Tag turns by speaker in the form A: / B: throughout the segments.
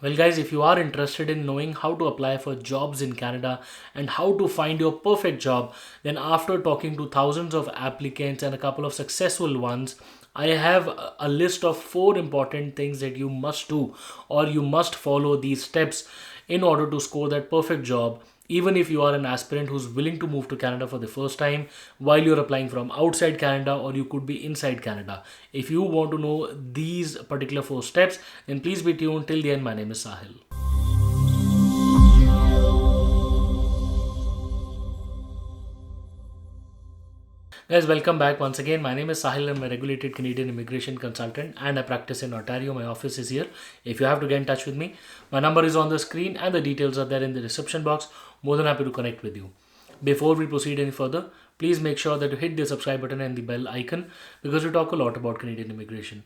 A: Well, guys, if you are interested in knowing how to apply for jobs in Canada and how to find your perfect job, then after talking to thousands of applicants and a couple of successful ones, I have a list of four important things that you must do or you must follow these steps in order to score that perfect job, even if you are an aspirant who's willing to move to Canada for the first time while you're applying from outside Canada, or you could be inside Canada. If you want to know these particular four steps, then please be tuned till the end. My name is Sahil. Guys, welcome back once again. My name is Sahil. I'm a regulated Canadian immigration consultant and I practice in Ontario. My office is here. If you have to get in touch with me, my number is on the screen and the details are there in the description box. More than happy to connect with you. Before we proceed any further, please make sure that you hit the subscribe button and the bell icon because we talk a lot about Canadian immigration.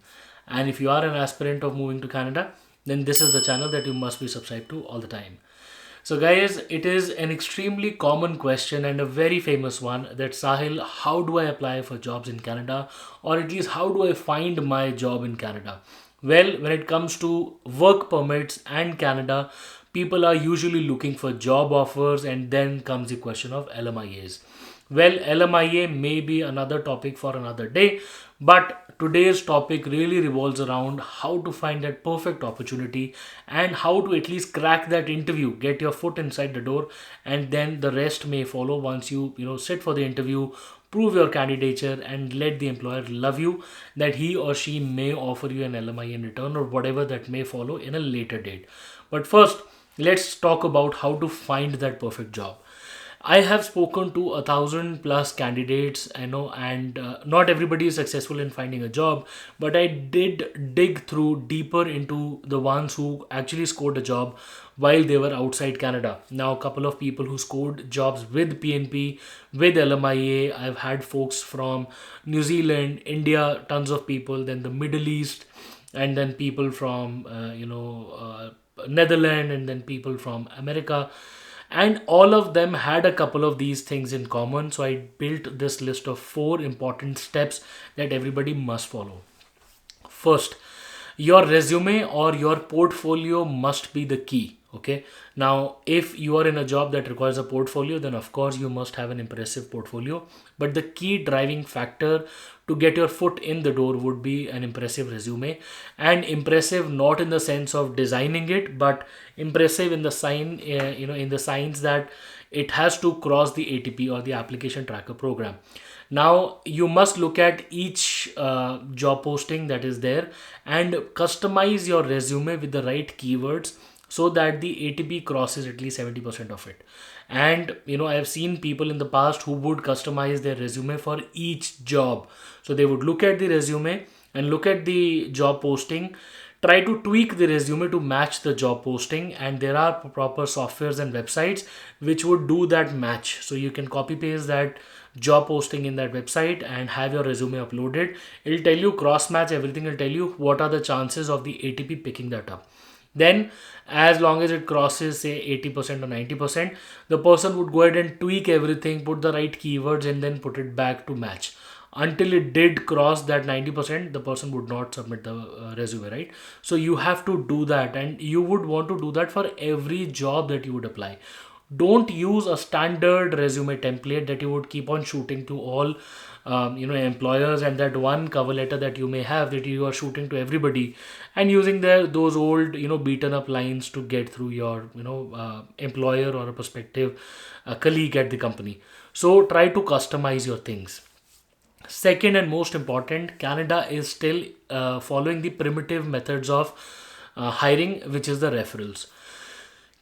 A: And if you are an aspirant of moving to Canada, then this is the channel that you must be subscribed to all the time. So, guys, it is an extremely common question and a very famous one that Sahil, how do I apply for jobs in Canada? Or at least, how do I find my job in Canada? Well, when it comes to work permits and Canada, people are usually looking for job offers, and then comes the question of LMIAs. Well, LMIA may be another topic for another day, but today's topic really revolves around how to find that perfect opportunity and how to at least crack that interview, get your foot inside the door, and then the rest may follow once you sit for the interview, prove your candidature, and let the employer love you that he or she may offer you an LMI in return or whatever that may follow in a later date. But first, let's talk about how to find that perfect job. I have spoken to 1,000 plus candidates, I know, and not everybody is successful in finding a job. But I did dig through deeper into the ones who actually scored a job while they were outside Canada. Now, a couple of people who scored jobs with PNP, with LMIA. I've had folks from New Zealand, India, tons of people, then the Middle East, and then people from Netherlands, and then people from America, and all of them had a couple of these things in common. So I built this list of four important steps that everybody must follow. First, your resume or your portfolio must be the key. Okay. Now, if you are in a job that requires a portfolio, then of course you must have an impressive portfolio. But the key driving factor to get your foot in the door would be an impressive resume. And impressive not in the sense of designing it, but impressive in the in the signs that it has to cross the ATP or the application tracker program. Now, you must look at each job posting that is there and customize your resume with the right keywords so that the ATP crosses at least 70% of it. And I have seen people in the past who would customize their resume for each job. So they would look at the resume and look at the job posting, try to tweak the resume to match the job posting, and there are proper softwares and websites which would do that match. So you can copy paste that job posting in that website and have your resume uploaded. It'll tell you cross match everything, it'll tell you what are the chances of the ATP picking that up. Then, as long as it crosses say 80% or 90%, the person would go ahead and tweak everything, put the right keywords, and then put it back to match. Until it did cross that 90%, the person would not submit the resume, right? So you have to do that, and you would want to do that for every job that you would apply. Don't use a standard resume template that you would keep on shooting to all employers, and that one cover letter that you may have that you are shooting to everybody, and using those old beaten up lines to get through your employer or a prospective colleague at the company. So try to customize your things. Second and most important, Canada is still following the primitive methods of hiring, which is the referrals.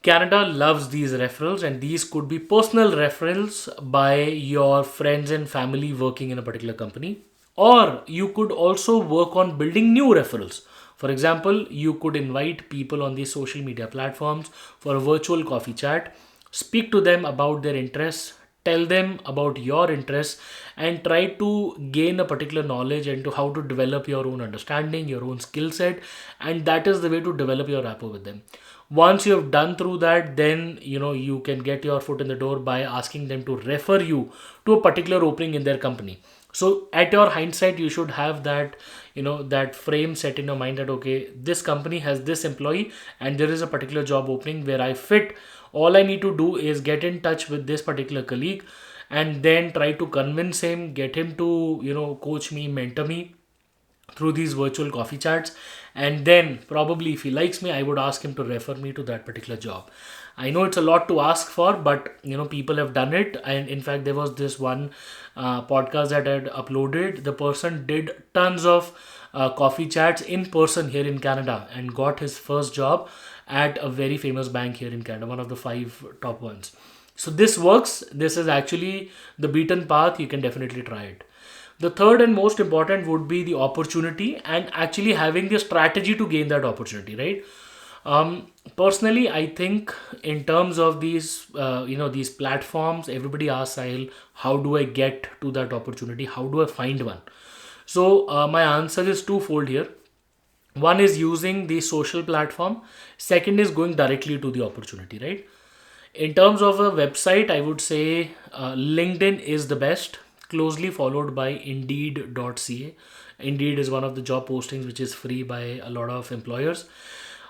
A: Canada loves these referrals, and these could be personal referrals by your friends and family working in a particular company, or you could also work on building new referrals. For example, you could invite people on these social media platforms for a virtual coffee chat, speak to them about their interests, tell them about your interests, and try to gain a particular knowledge into how to develop your own understanding, your own skill set, and that is the way to develop your rapport with them. Once you have done through that, then you can get your foot in the door by asking them to refer you to a particular opening in their company. So at your hindsight, you should have that that frame set in your mind that okay, this company has this employee and there is a particular job opening where I fit. All I need to do is get in touch with this particular colleague and then try to convince him, get him to coach me, mentor me through these virtual coffee chats. And then probably if he likes me, I would ask him to refer me to that particular job. I know it's a lot to ask for, but people have done it. And in fact, there was this one podcast that I had uploaded. The person did tons of coffee chats in person here in Canada and got his first job at a very famous bank here in Canada, one of the 5 top ones. So this works. This is actually the beaten path. You can definitely try it. The third and most important would be the opportunity and actually having the strategy to gain that opportunity, right? Personally, I think in terms of these platforms, everybody asks Sahil, how do I get to that opportunity? How do I find one? So my answer is twofold here. One is using the social platform. Second is going directly to the opportunity, right? In terms of a website, I would say LinkedIn is the best, closely followed by Indeed.ca. Indeed is one of the job postings which is free by a lot of employers.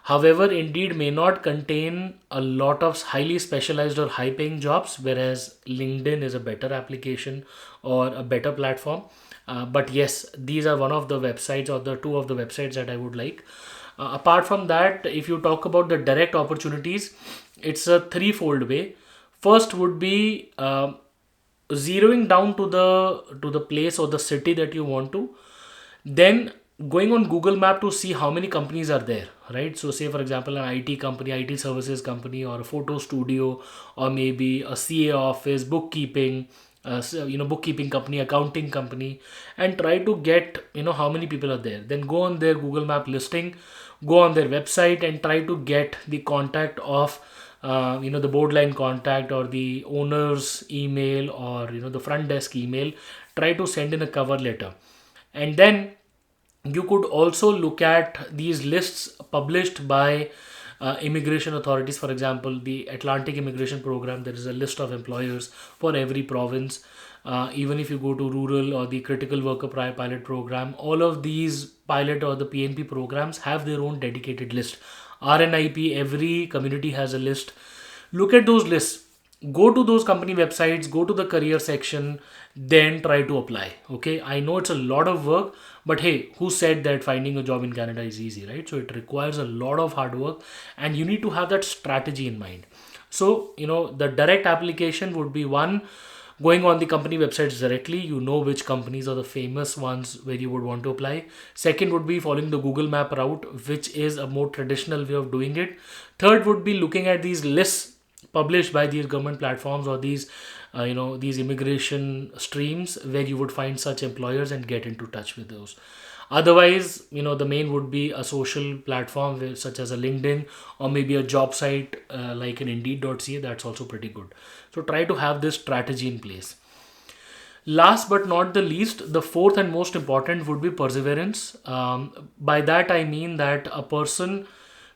A: However, Indeed may not contain a lot of highly specialized or high paying jobs, whereas LinkedIn is a better application or a better platform. But yes, these are one of the websites or the two of the websites that I would like. Apart from that, if you talk about the direct opportunities, it's a threefold way. First would be zeroing down to the place or the city that you want to, then going on Google Map to see how many companies are there, right? So say for example an IT company, IT services company, or a photo studio, or maybe a CA office, bookkeeping, bookkeeping company, accounting company, and try to get how many people are there. Then go on their Google Map listing, go on their website and try to get the contact of the board line contact or the owner's email or the front desk email. Try to send in a cover letter. And then you could also look at these lists published by immigration authorities. For example, the Atlantic Immigration Program, there is a list of employers for every province. Even if you go to rural or the critical worker pilot program, all of these pilot or the PNP programs have their own dedicated list. RNIP, every community has a list. Look at those lists, go to those company websites, go to the career section, then try to apply. Okay, I know it's a lot of work, but hey, who said that finding a job in Canada is easy, right? So it requires a lot of hard work and you need to have that strategy in mind. So the direct application would be one, going on the company websites directly. You know which companies are the famous ones where you would want to apply. Second would be following the Google Map route, which is a more traditional way of doing it. Third would be looking at these lists published by these government platforms or these immigration streams where you would find such employers and get into touch with those. Otherwise, the main would be a social platform such as a LinkedIn or maybe a job site like an Indeed.ca. That's also pretty good. So try to have this strategy in place. Last but not the least, the fourth and most important would be perseverance. By that I mean that a person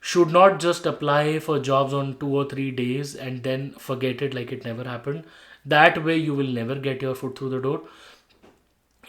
A: should not just apply for jobs on 2 or 3 days and then forget it like it never happened. That way you will never get your foot through the door.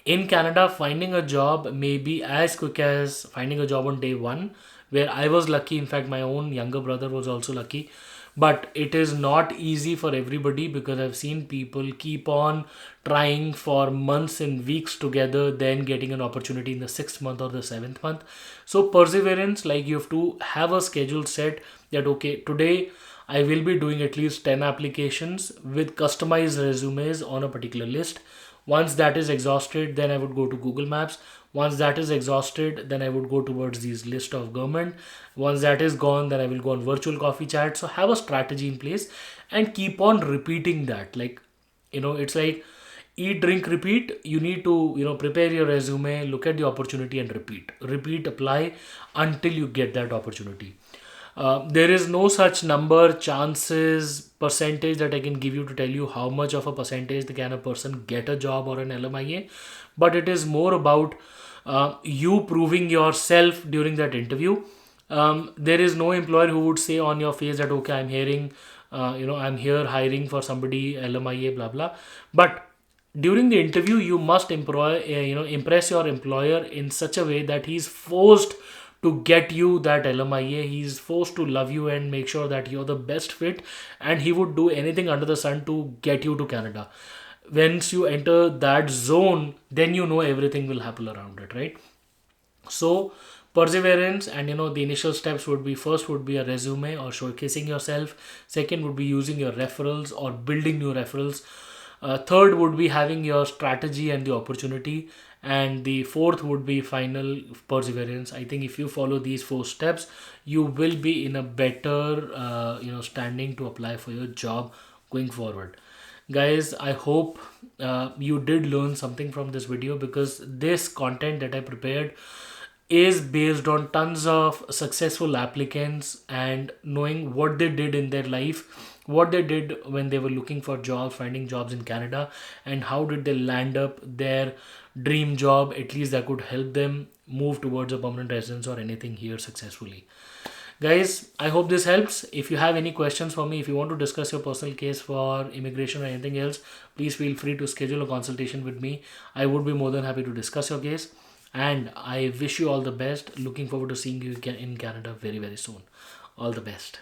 A: In Canada, finding a job may be as quick as finding a job on day one, where I was lucky. In fact, my own younger brother was also lucky. But it is not easy for everybody because I've seen people keep on trying for months and weeks together, then getting an opportunity in the 6th month or the 7th month. So, perseverance, like you have to have a schedule set that okay, today I will be doing at least 10 applications with customized resumes on a particular list. Once that is exhausted, then I would go to Google Maps. Once that is exhausted, then I would go towards these list of government. Once that is gone, then I will go on virtual coffee chat. So have a strategy in place and keep on repeating that. Like, it's like eat, drink, repeat. You need to, prepare your resume, look at the opportunity and repeat, apply until you get that opportunity. There is no such number, chances, percentage that I can give you to tell you how much of a percentage can a person get a job or an LMIA, but it is more about you proving yourself during that interview. There is no employer who would say on your face that okay, I'm here hiring for somebody LMIA, blah blah. But during the interview you must impress your employer in such a way that he's forced to get you that LMIA. He's forced to love you and make sure that you're the best fit, and he would do anything under the sun to get you to Canada. Once you enter that zone, then you know everything will happen around it, right? So perseverance, and the initial steps would be, first would be a resume or showcasing yourself. Second would be using your referrals or building new referrals. Third would be having your strategy and the opportunity. And the fourth would be final perseverance. I think if you follow these four steps, you will be in a better standing to apply for your job going forward. Guys, I hope you did learn something from this video, because this content that I prepared is based on tons of successful applicants and knowing what they did in their life, what they did when they were looking for jobs, finding jobs in Canada, and how did they land up their dream job, at least that could help them move towards a permanent residence or anything here successfully. Guys, I hope this helps. If you have any questions for me, if you want to discuss your personal case for immigration or anything else, please feel free to schedule a consultation with me. I would be more than happy to discuss your case. And I wish you all the best. Looking forward to seeing you in Canada very, very soon. All the best.